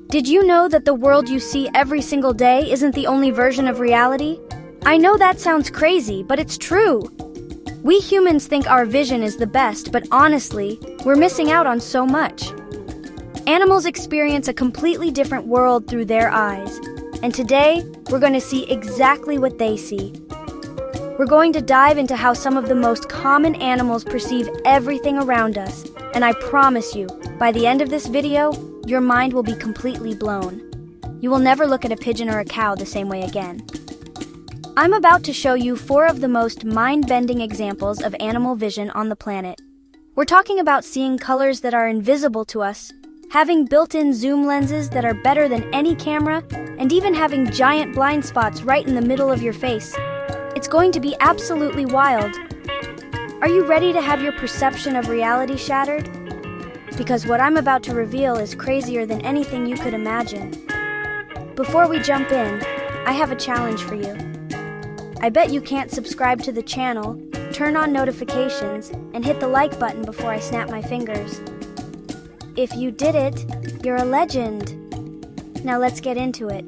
Did you know that the world you see every single day isn't the only version of reality? I know that sounds crazy, but it's true. We humans think our vision is the best, but honestly, we're missing out on so much. Animals experience a completely different world through their eyes, and today, we're going to see exactly what they see. We're going to dive into how some of the most common animals perceive everything around us, and I promise you, by the end of this video, your mind will be completely blown. You will never look at a pigeon or a cow the same way again. I'm about to show you 4 of the most mind-bending examples of animal vision on the planet. We're talking about seeing colors that are invisible to us, having built-in zoom lenses that are better than any camera, and even having giant blind spots right in the middle of your face. It's going to be absolutely wild. Are you ready to have your perception of reality shattered? Because what I'm about to reveal is crazier than anything you could imagine. Before we jump in, I have a challenge for you. I bet you can't subscribe to the channel, turn on notifications, and hit the like button before I snap my fingers. If you did it, you're a legend. Now let's get into it,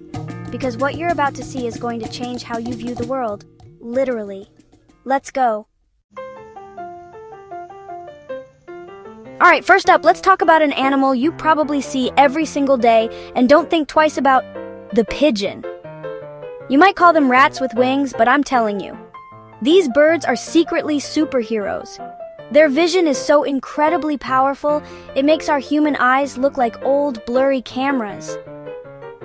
because what you're about to see is going to change how you view the world, literally. Let's go. Alright, first up, let's talk about an animal you probably see every single day and don't think twice about: the pigeon. You might call them rats with wings, but I'm telling you, these birds are secretly superheroes. Their vision is so incredibly powerful, it makes our human eyes look like old, blurry cameras.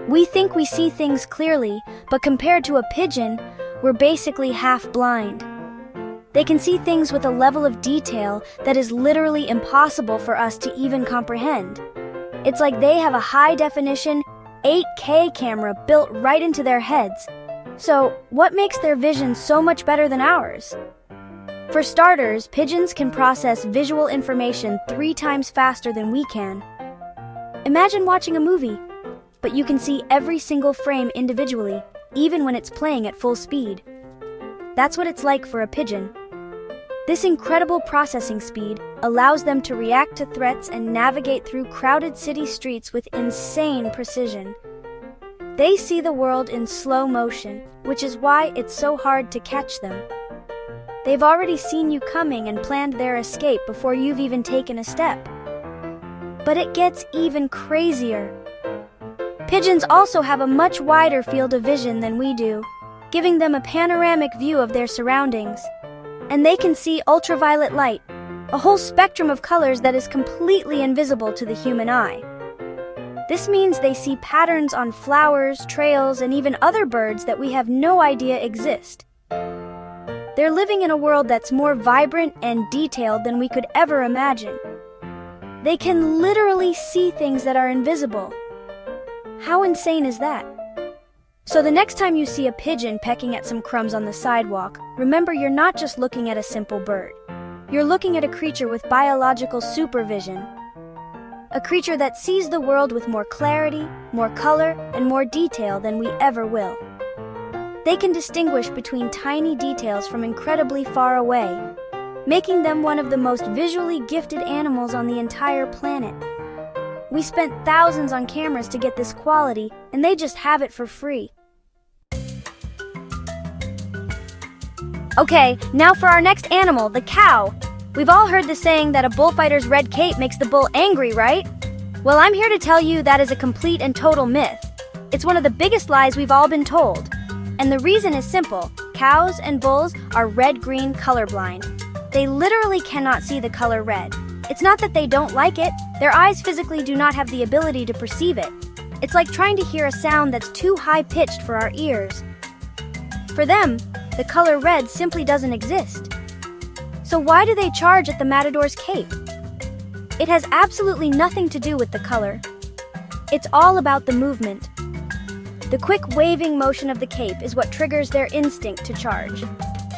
We think we see things clearly, but compared to a pigeon, we're basically half blind. They can see things with a level of detail that is literally impossible for us to even comprehend. It's like they have a high-definition 8K camera built right into their heads. So, what makes their vision so much better than ours? For starters, pigeons can process visual information 3 times faster than we can. Imagine watching a movie, but you can see every single frame individually, even when it's playing at full speed. That's what it's like for a pigeon. This incredible processing speed allows them to react to threats and navigate through crowded city streets with insane precision. They see the world in slow motion, which is why it's so hard to catch them. They've already seen you coming and planned their escape before you've even taken a step. But it gets even crazier. Pigeons also have a much wider field of vision than we do, giving them a panoramic view of their surroundings. And they can see ultraviolet light, a whole spectrum of colors that is completely invisible to the human eye. This means they see patterns on flowers, trails, and even other birds that we have no idea exist. They're living in a world that's more vibrant and detailed than we could ever imagine. They can literally see things that are invisible. How insane is that? So the next time you see a pigeon pecking at some crumbs on the sidewalk, remember you're not just looking at a simple bird. You're looking at a creature with biological supervision. A creature that sees the world with more clarity, more color, and more detail than we ever will. They can distinguish between tiny details from incredibly far away, making them one of the most visually gifted animals on the entire planet. We spent thousands on cameras to get this quality, and they just have it for free. Okay, now for our next animal, the cow. We've all heard the saying that a bullfighter's red cape makes the bull angry, right? Well, I'm here to tell you that is a complete and total myth. It's one of the biggest lies we've all been told. And the reason is simple. Cows and bulls are red-green colorblind. They literally cannot see the color red. It's not that they don't like it, their eyes physically do not have the ability to perceive it. It's like trying to hear a sound that's too high-pitched for our ears. For them, the color red simply doesn't exist. So why do they charge at the matador's cape? It has absolutely nothing to do with the color. It's all about the movement. The quick waving motion of the cape is what triggers their instinct to charge.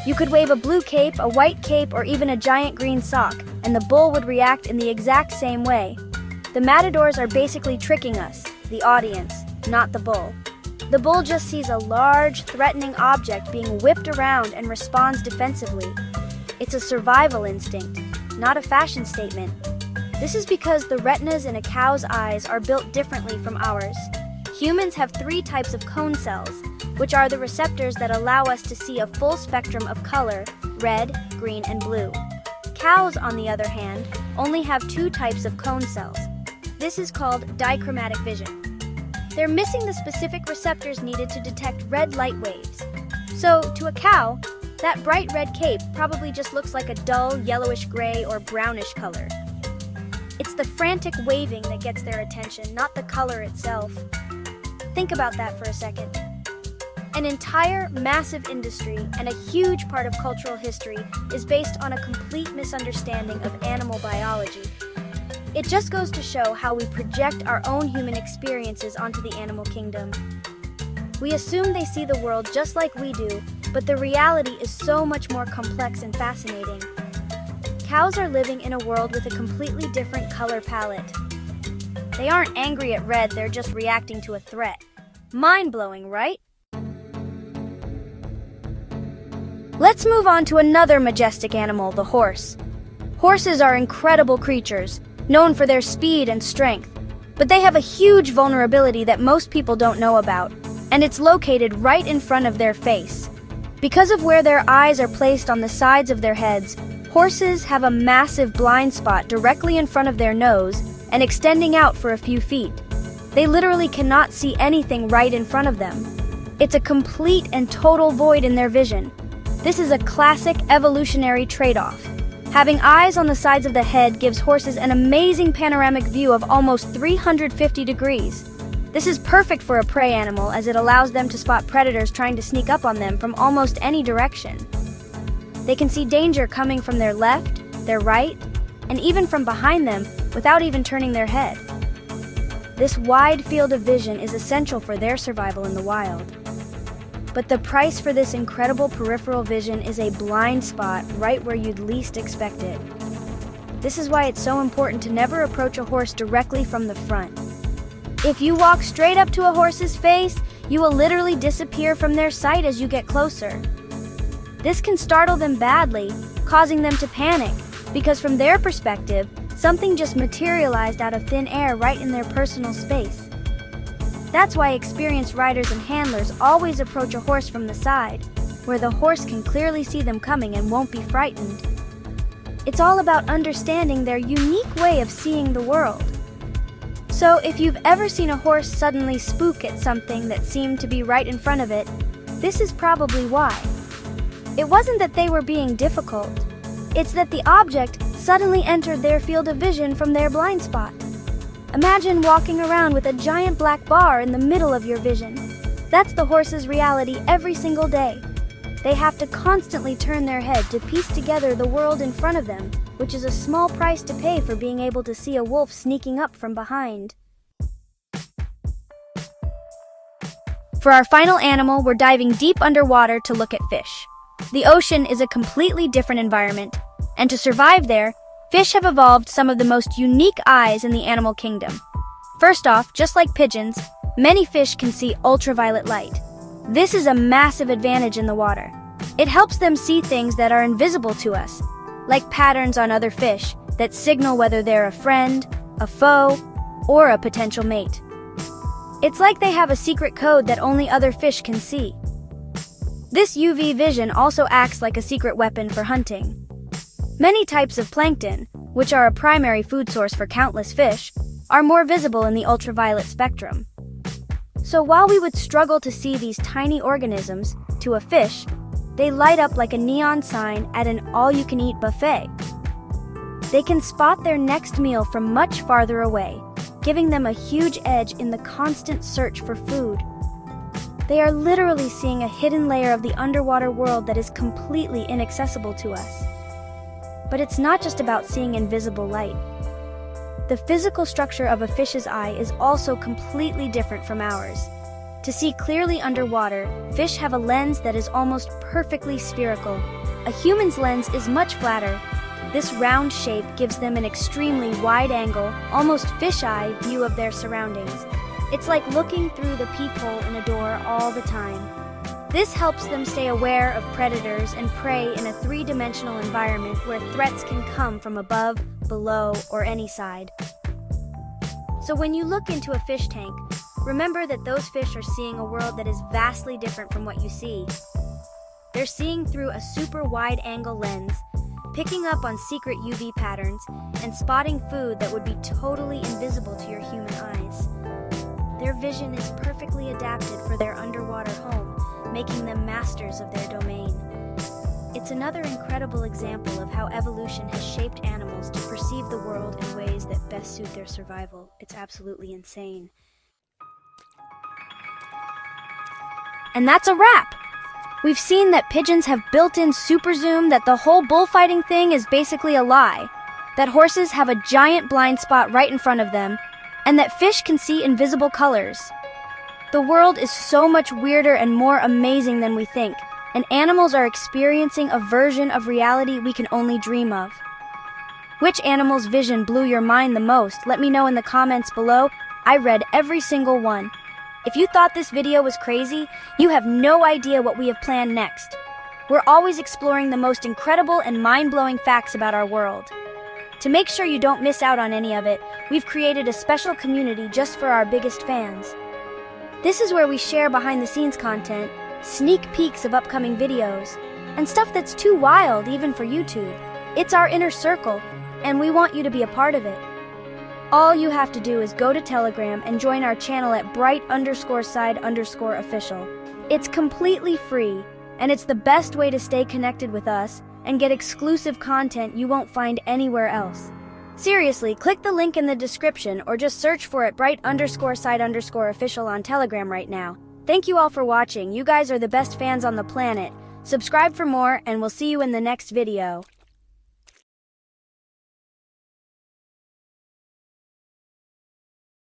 You could wave a blue cape, a white cape, or even a giant green sock, and the bull would react in the exact same way. The matadors are basically tricking us, the audience, not the bull. The bull just sees a large, threatening object being whipped around and responds defensively. It's a survival instinct, not a fashion statement. This is because the retinas in a cow's eyes are built differently from ours. Humans have 3 types of cone cells, which are the receptors that allow us to see a full spectrum of color: red, green, and blue. Cows, on the other hand, only have 2 types of cone cells. This is called dichromatic vision. They're missing the specific receptors needed to detect red light waves. So, to a cow, that bright red cape probably just looks like a dull yellowish gray or brownish color. It's the frantic waving that gets their attention, not the color itself. Think about that for a second. An entire massive industry and a huge part of cultural history is based on a complete misunderstanding of animal biology. It just goes to show how we project our own human experiences onto the animal kingdom. We assume they see the world just like we do, but the reality is so much more complex and fascinating. Cows are living in a world with a completely different color palette. They aren't angry at red, they're just reacting to a threat. Mind-blowing, right? Let's move on to another majestic animal, the horse. Horses are incredible creatures, known for their speed and strength, but they have a huge vulnerability that most people don't know about, and it's located right in front of their face. Because of where their eyes are placed on the sides of their heads, horses have a massive blind spot directly in front of their nose and extending out for a few feet. They literally cannot see anything right in front of them. It's a complete and total void in their vision. This is a classic evolutionary trade-off. Having eyes on the sides of the head gives horses an amazing panoramic view of almost 350 degrees. This is perfect for a prey animal as it allows them to spot predators trying to sneak up on them from almost any direction. They can see danger coming from their left, their right, and even from behind them without even turning their head. This wide field of vision is essential for their survival in the wild. But the price for this incredible peripheral vision is a blind spot right where you'd least expect it. This is why it's so important to never approach a horse directly from the front. If you walk straight up to a horse's face, you will literally disappear from their sight as you get closer. This can startle them badly, causing them to panic, because from their perspective, something just materialized out of thin air right in their personal space. That's why experienced riders and handlers always approach a horse from the side, where the horse can clearly see them coming and won't be frightened. It's all about understanding their unique way of seeing the world. So if you've ever seen a horse suddenly spook at something that seemed to be right in front of it, this is probably why. It wasn't that they were being difficult. It's that the object suddenly entered their field of vision from their blind spot. Imagine walking around with a giant black bar in the middle of your vision. That's the horse's reality every single day. They have to constantly turn their head to piece together the world in front of them, which is a small price to pay for being able to see a wolf sneaking up from behind. For our final animal, we're diving deep underwater to look at fish. The ocean is a completely different environment, and to survive there, fish have evolved some of the most unique eyes in the animal kingdom. First off, just like pigeons, many fish can see ultraviolet light. This is a massive advantage in the water. It helps them see things that are invisible to us, like patterns on other fish that signal whether they're a friend, a foe, or a potential mate. It's like they have a secret code that only other fish can see. This UV vision also acts like a secret weapon for hunting. Many types of plankton, which are a primary food source for countless fish, are more visible in the ultraviolet spectrum. So while we would struggle to see these tiny organisms, to a fish, they light up like a neon sign at an all-you-can-eat buffet. They can spot their next meal from much farther away, giving them a huge edge in the constant search for food. They are literally seeing a hidden layer of the underwater world that is completely inaccessible to us. But it's not just about seeing invisible light. The physical structure of a fish's eye is also completely different from ours. To see clearly underwater, fish have a lens that is almost perfectly spherical. A human's lens is much flatter. This round shape gives them an extremely wide-angle, almost fisheye view of their surroundings. It's like looking through the peephole in a door all the time. This helps them stay aware of predators and prey in a three-dimensional environment where threats can come from above, below, or any side. So when you look into a fish tank, remember that those fish are seeing a world that is vastly different from what you see. They're seeing through a super wide-angle lens, picking up on secret UV patterns, and spotting food that would be totally invisible to your human eyes. Their vision is perfectly adapted for their underwater home, making them masters of their domain. It's another incredible example of how evolution has shaped animals to perceive the world in ways that best suit their survival. It's absolutely insane. And that's a wrap! We've seen that pigeons have built-in super zoom, that the whole bullfighting thing is basically a lie, that horses have a giant blind spot right in front of them, and that fish can see invisible colors. The world is so much weirder and more amazing than we think, and animals are experiencing a version of reality we can only dream of. Which animal's vision blew your mind the most? Let me know in the comments below. I read every single one. If you thought this video was crazy, you have no idea what we have planned next. We're always exploring the most incredible and mind-blowing facts about our world. To make sure you don't miss out on any of it, we've created a special community just for our biggest fans. This is where we share behind-the-scenes content, sneak peeks of upcoming videos, and stuff that's too wild even for YouTube. It's our inner circle, and we want you to be a part of it. All you have to do is go to Telegram and join our channel at bright_side_official. It's completely free, and it's the best way to stay connected with us and get exclusive content you won't find anywhere else. Seriously, click the link in the description or just search for it bright_side_official on Telegram right now. Thank you all for watching. You guys are the best fans on the planet. Subscribe for more, and we'll see you in the next video.